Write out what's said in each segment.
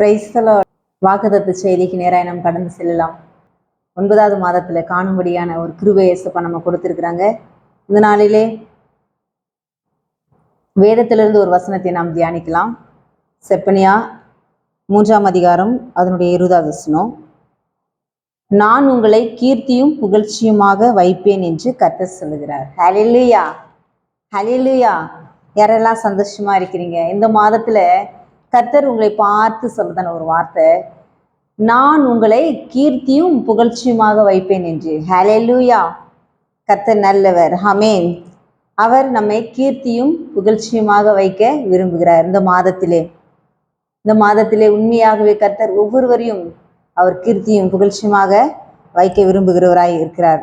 Praise the Lord. வாக்குத்தத்த செய்திக்கு நேராக நாம் கடந்து செல்லலாம். 9வது மாதத்துல காணும்படியான ஒரு கிருபை இயேசுப்பா நம்ம கொடுத்திருக்கிறாங்க. இந்த நாளிலே வேதத்திலிருந்து ஒரு வசனத்தை நாம் தியானிக்கலாம். செப்பனியா 3ஆம் அதிகாரம் அதனுடைய 20வது வசனம். நான் உங்களை கீர்த்தியும் புகழ்ச்சியுமாக வைப்பேன் என்று கர்த்தர் சொல்லுகிறார். ஹல்லேலூயா, ஹல்லேலூயா. யாரெல்லாம் சந்தோஷமா இருக்கிறீங்க? இந்த மாதத்துல கர்த்தர் உங்களை பார்த்து சொல்றதான ஒரு வார்த்தை, நான் உங்களை கீர்த்தியும் புகழ்ச்சியுமாக வைப்பேன் என்று. ஹல்லேலூயா. கர்த்தர் நல்லவர். ஆமென். அவர் நம்மை கீர்த்தியும் புகழ்ச்சியுமாக வைக்க விரும்புகிறார். இந்த மாதத்திலே உண்மையாகவே கர்த்தர் ஒவ்வொருவரையும் அவர் கீர்த்தியும் புகழ்ச்சியுமாக வைக்க விரும்புகிறவராய் இருக்கிறார்.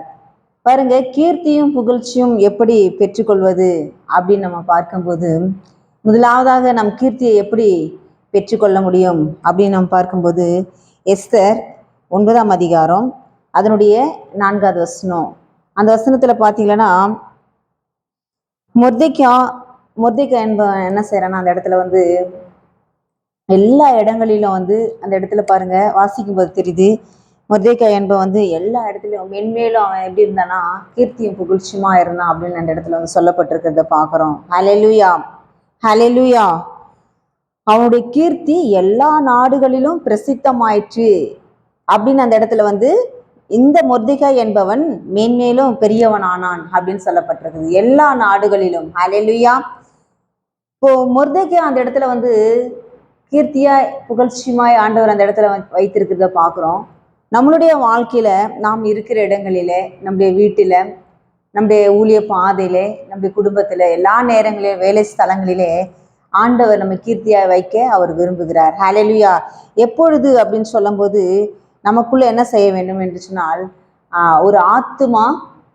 பாருங்க, கீர்த்தியும் புகழ்ச்சியும் எப்படி பெற்றுக்கொள்வது அப்படின்னு நம்ம பார்க்கும்போது, முதலாவதாக நம் கீர்த்தியை எப்படி பெற்றுக்கொள்ள முடியும் அப்படின்னு நம்ம பார்க்கும்போது, எஸ்தர் 9ஆம் அதிகாரம் அதனுடைய 4வது வசனம். அந்த வசனத்துல பார்த்தீங்கன்னா, மொர்தெக்காய் என்பவன் என்ன செய்யறான்னா, அந்த இடத்துல எல்லா இடங்களிலும் அந்த இடத்துல பாருங்க, வாசிக்கும் போது தெரியுது, மொர்தெக்காய் என்பவன் எல்லா இடத்துலையும் மென்மேலும் அவன் எப்படி இருந்தானா, கீர்த்தியும் புகழ்ச்சியுமா இருந்தான் அப்படின்னு அந்த இடத்துல சொல்லப்பட்டிருக்கிறத பார்க்குறோம். ஹல்லேலூயா, ஹல்லேலூயா. அவனுடைய கீர்த்தி எல்லா நாடுகளிலும் பிரசித்தமாயிற்று அப்படின்னு அந்த இடத்துல இந்த மொர்தெக்காய் என்பவன் மேன்மேலும் பெரியவன் ஆனான் அப்படின்னு சொல்லப்பட்டிருக்குது. எல்லா நாடுகளிலும். ஹல்லேலூயா. இப்போ மொர்தெக்காய் அந்த இடத்துல கீர்த்தியாய் புகழ்ச்சியுமாய் ஆண்டவர் அந்த இடத்துல வைத்திருக்கிறத பார்க்குறோம். நம்மளுடைய வாழ்க்கையில நாம் இருக்கிற இடங்களிலே, நம்முடைய வீட்டில, நம்முடைய ஊழிய பாதையிலே, நம்முடைய குடும்பத்துல, எல்லா நேரங்களிலும், வேலை ஸ்தலங்களிலே ஆண்டவர் நம்ம கீர்த்தியாய் வைக்க அவர் விரும்புகிறார். ஹல்லேலூயா. எப்பொழுது அப்படின்னு சொல்லும்போது, நமக்குள்ள என்ன செய்ய வேண்டும் என்று சொன்னால், ஒரு ஆத்துமா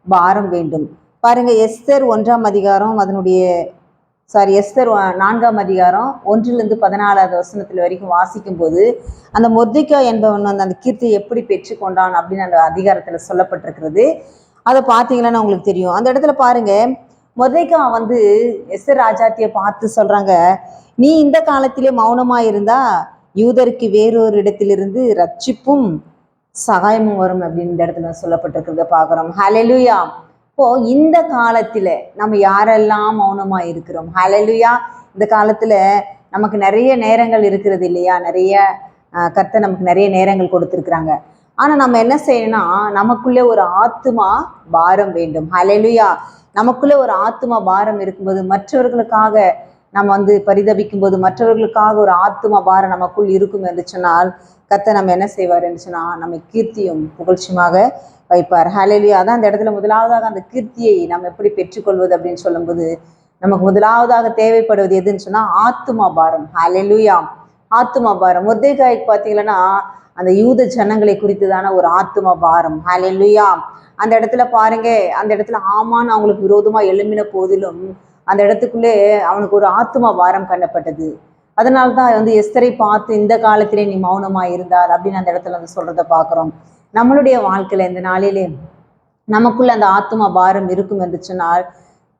பாரம் வேண்டும். பாருங்க, எஸ்தர் 1ஆம் அதிகாரம் எஸ்தர் 4ஆம் அதிகாரம் 1லிருந்து 14வது வசனத்துல வரைக்கும் வாசிக்கும் போது, அந்த மொர்தெக்காய் என்பவன் அந்த கீர்த்தியை எப்படி பெற்றுக்கொண்டான் அப்படின்னு அந்த அதிகாரத்துல சொல்லப்பட்டிருக்கிறது. அதை பார்த்தீங்கன்னா உங்களுக்கு தெரியும். அந்த இடத்துல பாருங்க, மொர்தெக்காய் எஸ்தர் ராஜாத்தியை பார்த்து சொல்றாங்க, நீ இந்த காலத்திலே மௌனமா இருந்தா யூதருக்கு வேறொரு இடத்திலிருந்து ரட்சிப்பும் சகாயமும் வரும் அப்படின்னு இந்த இடத்துல சொல்லப்பட்டிருக்கிறத பார்க்குறோம். ஹல்லேலூயா. இப்போ இந்த காலத்துல நம்ம யாரெல்லாம் மௌனமா இருக்கிறோம்? ஹல்லேலூயா. இந்த காலத்துல நமக்கு நிறைய நேரங்கள் இருக்கிறது இல்லையா? கர்த்தர் நமக்கு நிறைய நேரங்கள் கொடுத்துருக்குறாங்க. ஆனா நம்ம என்ன செய்யணும்னா, நமக்குள்ளே ஒரு ஆத்துமா பாரம் வேண்டும். ஹல்லேலூயா. நமக்குள்ள ஒரு ஆத்துமா பாரம் இருக்கும்போது, மற்றவர்களுக்காக நம்ம பரிதபிக்கும் போது, மற்றவர்களுக்காக ஒரு ஆத்துமா பாரம் நமக்குள் இருக்கும் என்று சொன்னால், கர்த்தர் நம்ம என்ன செய்வார் என்று சொன்னால், நம்ம கீர்த்தியும் புகழ்ச்சியுமாக வைப்பார். ஹல்லேலூயா. அதான் அந்த இடத்துல முதலாவதாக அந்த கீர்த்தியை நம்ம எப்படி பெற்றுக்கொள்வது அப்படின்னு சொல்லும்போது, நமக்கு முதலாவதாக தேவைப்படுவது எதுன்னு சொன்னா, ஆத்துமா பாரம். ஹல்லேலூயா. ஆத்துமா பாரம். மொர்தெக்காய்க்கு பார்த்தீங்கன்னா, அந்த யூத ஜனங்களை குறித்துதான ஒரு ஆத்துமா பாரம். ஹல்லேலூயா. அந்த இடத்துல பாருங்க, அந்த இடத்துல ஆமான் அவங்களுக்கு விரோதமா எழும்பின போதிலும் அந்த இடத்துக்குள்ளே அவனுக்கு ஒரு ஆத்துமா பாரம் கண்டப்பட்டது. அதனால்தான் எஸ்தரை பார்த்து இந்த காலத்திலே நீ மௌனமா இருந்தார் அப்படின்னு அந்த இடத்துல சொல்றத பார்க்குறோம். நம்மளுடைய வாழ்க்கையில இந்த நாளிலே நமக்குள்ள அந்த ஆத்துமா பாரம் இருக்கும் என்று சொன்னால்,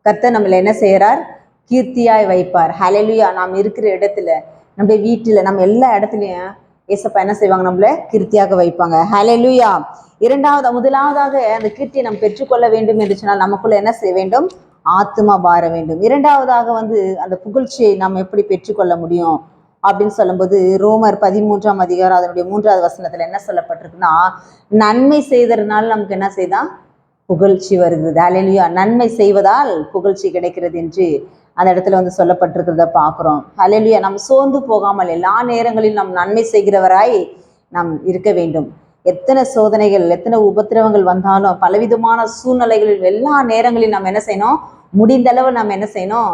கர்த்தர் நம்மள என்ன செய்யறார்? கீர்த்தியாய் வைப்பார். ஹல்லேலூயா. நாம் இருக்கிற இடத்துல, நம்முடைய வீட்டுல, நம்ம எல்லா இடத்துலயும் ஏசப்பா என்ன செய்வாங்க? நம்மள கீர்த்தியாக வைப்பாங்க. ஹல்லேலூயா. முதலாவதாக அந்த கீர்த்தியை நாம் பெற்றுக்கொள்ள வேண்டும் என்று சொன்னால், நமக்குள்ள என்ன செய்ய வேண்டும்? ஆத்துமா பார வேண்டும். இரண்டாவதாக அந்த புகழ்ச்சியை நாம் எப்படி பெற்றுக்கொள்ள முடியும் அப்படின்னு சொல்லும்போது, ரோமர் 13ஆம் அதிகாரம் அதனுடைய 3வது வசனத்துல என்ன சொல்லப்பட்டிருக்குன்னா, நன்மை செய்ததுனால நமக்கு என்ன செய்தான்? புகழ்ச்சி வருகிறது. ஹல்லேலூயா. நன்மை செய்வதால் புகழ்ச்சி கிடைக்கிறது என்று அந்த இடத்துல சொல்லப்பட்டிருக்கிறத பார்க்குறோம். ஹல்லேலூயா. நாம் சோர்ந்து போகாமல் எல்லா நேரங்களிலும் நாம் நன்மை செய்கிறவராய் நாம் இருக்க வேண்டும். எத்தனை சோதனைகள், எத்தனை உபத்திரவங்கள் வந்தாலும், பலவிதமான சூழ்நிலைகளில் எல்லா நேரங்களிலும் நாம் என்ன செய்யணும்? முடிந்த அளவு நாம் என்ன செய்யணும்?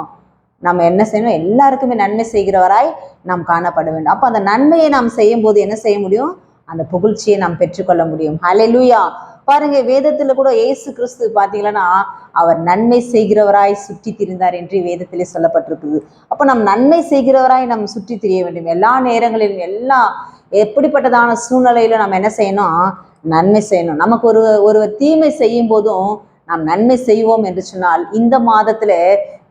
எல்லாருக்குமே நன்மை செய்கிறவராய் நாம் காணப்பட வேண்டும். அப்போ அந்த நன்மையை நாம் செய்யும் போது என்ன செய்ய முடியும்? அந்த புகழ்ச்சியை நாம் பெற்றுக்கொள்ள முடியும். ஹல்லேலூயா. பாருங்க, வேதத்துல கூட இயேசு கிறிஸ்து பார்த்தீங்கன்னா, அவர் நன்மை செய்கிறவராய் சுற்றி திரிந்தார் என்று வேதத்திலே சொல்லப்பட்டிருக்குது. அப்போ நாம் நன்மை செய்கிறவராய் நாம் சுற்றி திரிய வேண்டும். எல்லா நேரங்களிலும், எப்படிப்பட்டதான சூழ்நிலையில நாம் என்ன செய்யணும்? நன்மை செய்யணும். நமக்கு ஒரு தீமை செய்யும் போதும் நாம் நன்மை செய்வோம் என்று சொன்னால், இந்த மாதத்துல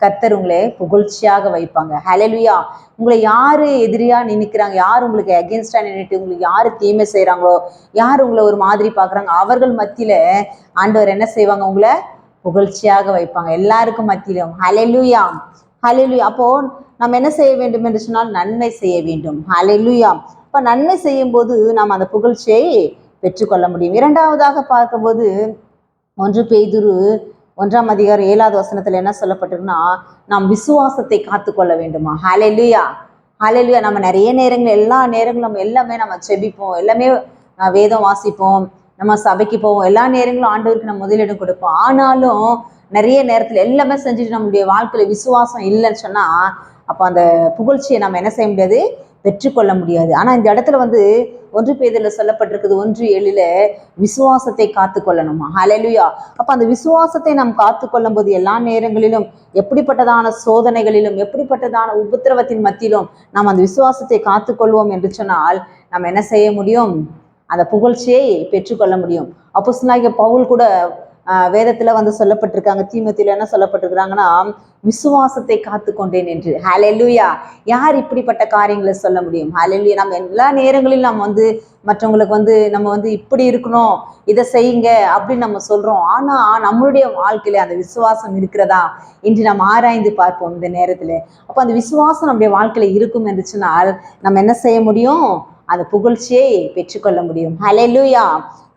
கர்த்தர் உங்களை புகழ்ச்சியாக வைப்பாங்க. ஹல்லேலூயா. உங்களை யாரு எதிரியா நினைக்கிறாங்க, யார் உங்களுக்கு அகேன்ஸ்டா நின்றுட்டு உங்களுக்கு யாரு தீமை செய்யறாங்களோ, யார் உங்களை ஒரு மாதிரி பாக்குறாங்க, அவர்கள் மத்தியில ஆண்டவர் என்ன செய்வாங்க, உங்களை புகழ்ச்சியாக வைப்பாங்க. எல்லாருக்கும் மத்தியிலும். ஹல்லேலூயா, ஹல்லேலூயா. அப்போ நம்ம என்ன செய்ய வேண்டும் என்று சொன்னால் நன்மை செய்ய வேண்டும். ஹல்லேலூயா. இப்ப நன்மை செய்யும் போது நாம் அந்த புகழ்ச்சியை பெற்றுக்கொள்ள முடியும். இரண்டாவதாக பார்க்கும்போது 1 பேதுரு 1:7 என்ன சொல்லப்பட்டிருக்குன்னா, நாம் விசுவாசத்தை காத்துக்கொள்ள வேண்டுமா. ஹல்லேலூயா, ஹல்லேலூயா. நம்ம நிறைய நேரங்கள் எல்லா நேரங்களும் நம்ம செபிப்போம், எல்லாமே வேதம் வாசிப்போம், நம்ம சபைக்கு போவோம், எல்லா நேரங்களும் ஆண்டவருக்கு நம்ம முதலிடம் கொடுப்போம். ஆனாலும் நிறைய நேரத்தில் எல்லாமே செஞ்சுட்டு நம்முடைய வாழ்க்கையில விசுவாசம் இல்லைன்னு சொன்னா அப்போ அந்த புகழ்ச்சியை நம்ம என்ன செய்ய முடியாது, பெற்றுக்கொள்ள முடியாது. ஆனா இந்த இடத்துல 1 பேதுருல சொல்லப்பட்டிருக்குது 1:7 விசுவாசத்தை காத்துக்கொள்ளணுமா. ஹல்லேலூயா. அப்ப அந்த விசுவாசத்தை நாம் காத்துக்கொள்ளும் போது எல்லா நேரங்களிலும் எப்படிப்பட்டதான சோதனைகளிலும் எப்படிப்பட்டதான உபத்திரவத்தின் மத்தியிலும் நாம் அந்த விசுவாசத்தை காத்துக்கொள்வோம் என்று சொன்னால் நம்ம என்ன செய்ய முடியும், அந்த புகழ்ச்சியை பெற்றுக்கொள்ள முடியும். அப்போஸ்தலனாகிய பவுல் கூட வேதத்துல சொல்லப்பட்டிருக்காங்க, தீமோத்தேயுல என்ன சொல்லப்பட்டிருக்கிறாங்கன்னா, விசுவாசத்தை காத்துக்கொண்டேன் என்று. ஹல்லேலூயா. யார் இப்படிப்பட்ட காரியங்களை சொல்ல முடியும். ஹல்லேலூயா. நம்ம எல்லா நேரங்களிலும் நம்ம மற்றவங்களுக்கு நம்ம இப்படி இருக்கணும், இதை செய்யுங்க அப்படின்னு நம்ம சொல்றோம். ஆனா நம்மளுடைய வாழ்க்கையில அந்த விசுவாசம் இருக்கிறதா என்று நம்ம ஆராய்ந்து பார்ப்போம் இந்த நேரத்துல. அப்ப அந்த விசுவாசம் நம்முடைய வாழ்க்கையில இருக்கும் என்று சொன்னால் நம்ம என்ன செய்ய முடியும், அந்த புகழ்ச்சியை பெற்றுக்கொள்ள முடியும். ஹல்லேலூயா,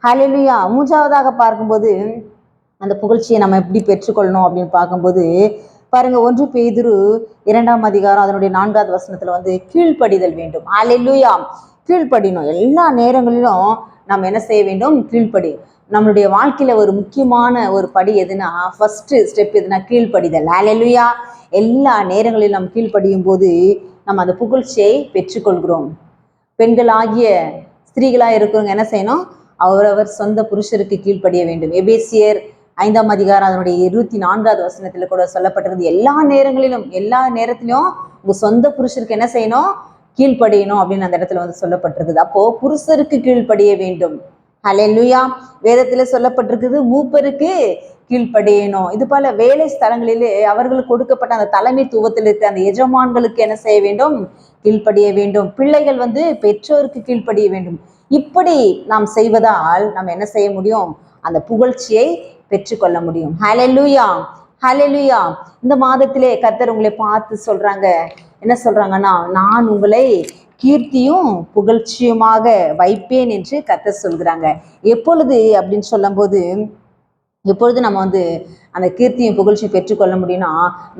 ஹல்லேலூயா. மூன்றாவதாக பார்க்கும்போது அந்த புகழ்ச்சியை நம்ம எப்படி பெற்றுக்கொள்ளணும் அப்படின்னு பார்க்கும்போது பாருங்க, 1 பேதுரு 2:4 அதனுடைய 4 கீழ்ப்படிதல் வேண்டும். ஹல்லேலூயா. கீழ்ப்படினோம். எல்லா நேரங்களிலும் நம்ம என்ன செய்ய வேண்டும், கீழ்ப்படி. நம்மளுடைய வாழ்க்கையில ஒரு முக்கியமான ஒரு படி எதுனா, ஃபர்ஸ்ட் ஸ்டெப் எதுனா கீழ்ப்படிதல். ஹல்லேலூயா. எல்லா நேரங்களிலும் நம்ம கீழ்ப்படியும் போது நம்ம அந்த புகழ்ச்சியை பெற்றுக்கொள்கிறோம். பெண்கள் ஆகிய ஸ்திரீகளா இருக்கிறவங்க என்ன செய்யணும், அவரவர் சொந்த புருஷருக்கு கீழ்ப்படிய வேண்டும். எபேசியர் 5:8 அதனுடைய 24 கூட சொல்லப்பட்டிருந்தது. எல்லா நேரத்திலும் உங்க சொந்த புருஷருக்கு என்ன செய்யணும், கீழ்ப்படியணும் அப்படின்னு அந்த இடத்துல சொல்லப்பட்டிருக்குது. அப்போ புருஷருக்கு கீழ்ப்படிய வேண்டும். ஹல்லேலூயா. வேதத்துல சொல்லப்பட்டிருக்குது மூப்பருக்கு கீழ்ப்படியணும். இது போல வேலை ஸ்தலங்களிலே அவர்களுக்கு கொடுக்கப்பட்ட அந்த தலைமைத்துவத்தில் இருக்க அந்த எஜமான்களுக்கு என்ன செய்ய வேண்டும், கீழ்ப்படிய வேண்டும். பிள்ளைகள் பெற்றோருக்கு கீழ்ப்படிய வேண்டும். இப்படி நாம் செய்வதால் நம்ம என்ன செய்ய முடியும், அந்த புகழ்ச்சியை பெற்றுக்கொள்ள முடியும். ஹல்லேலூயா, ஹல்லேலூயா. இந்த மாதத்திலே கர்த்தர் உங்களை பார்த்து சொல்றாங்க, என்ன சொல்றாங்கன்னா, நான் உங்களை கீர்த்தியும் புகழ்ச்சியுமாக வைப்பேன் என்று கர்த்தர் சொல்கிறாங்க. எப்பொழுது அப்படின்னு சொல்லும் போது, எப்பொழுது நம்ம அந்த கீர்த்தியும் புகழ்ச்சி பெற்றுக்கொள்ள முடியும்னா,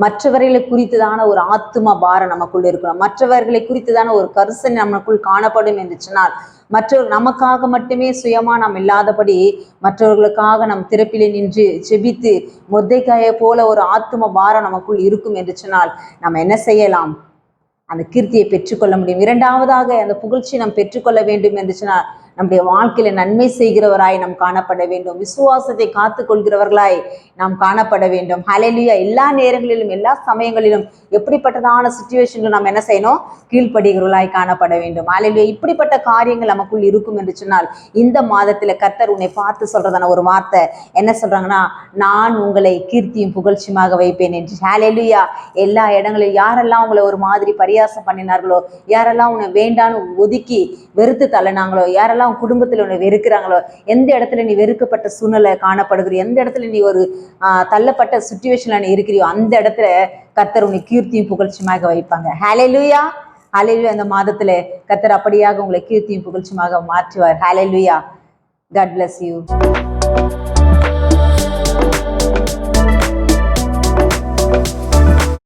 மற்றவர்களை குறித்துதான ஒரு ஆத்தும பாரம் நமக்குள்ள இருக்கணும், மற்றவர்களை குறித்துதான ஒரு கரிசனை நமக்குள் காணப்படும் என்று சொன்னால், நமக்காக மட்டுமே சுயமா நாம் இல்லாதபடி மற்றவர்களுக்காக நம் திறப்பிலே நின்று செபித்து மொர்தெகாயை போல ஒரு ஆத்தும பாரம் நமக்குள் இருக்கும் என்று சொன்னால் நம்ம என்ன செய்யலாம், அந்த கீர்த்தியை பெற்றுக்கொள்ள முடியும். இரண்டாவதாக அந்த புகழ்ச்சி நாம் பெற்றுக்கொள்ள வேண்டும் என்று சொன்னால் நம்முடைய வாழ்க்கையில நன்மை செய்கிறவராய் நாம் காணப்பட வேண்டும். விசுவாசத்தை காத்துக்கொள்கிறவர்களாய் நாம் காணப்பட வேண்டும். ஹல்லேலூயா. எல்லா நேரங்களிலும் எல்லா சமயங்களிலும் எப்படிப்பட்டதான சிச்சுவேஷன்ல நாம் என்ன செய்யணும், கீழ்ப்படுகிறவர்களாய் காணப்பட வேண்டும். ஹல்லேலூயா. இப்படிப்பட்ட காரியங்கள் நமக்குள் இருக்கும் என்று சொன்னால் இந்த மாதத்துல கர்த்தர் உன்னை பார்த்து சொல்றதான ஒரு வார்த்தை என்ன சொல்றாங்கன்னா, நான் உங்களை கீர்த்தியும் புகழ்ச்சியுமாக வைப்பேன் என்று. ஹல்லேலூயா. எல்லா இடங்களிலும் யாரெல்லாம் உங்களை ஒரு மாதிரி பரியாசம் பண்ணினார்களோ, யாரெல்லாம் உன்னை வேண்டான்னு ஒதுக்கி வெறுத்து தள்ளினாங்களோ, யாரெல்லாம் உன் குடும்பத்தில் உன்னை வெறுக்கிறாங்களோ, எந்த இடத்துல நீ வெறுக்கப்பட்ட சூழ்நிலை காணப்படுகிறியோ, எந்த இடத்துல நீ ஒரு தள்ளப்பட்ட சிச்சுவேஷன்ல நீ இருக்கிறியோ, அந்த இடத்துல கர்த்தர் உன்னை கீர்த்தியும் புகழ்ச்சியுமாக வைப்பாங்க. ஹல்லேலூயா, ஹல்லேலூயா. அந்த மாதத்துல கர்த்தர் அப்படியாக உங்களை கீர்த்தியும் புகழ்ச்சியுமாக மாற்றுவார். ஹல்லேலூயா. God bless you.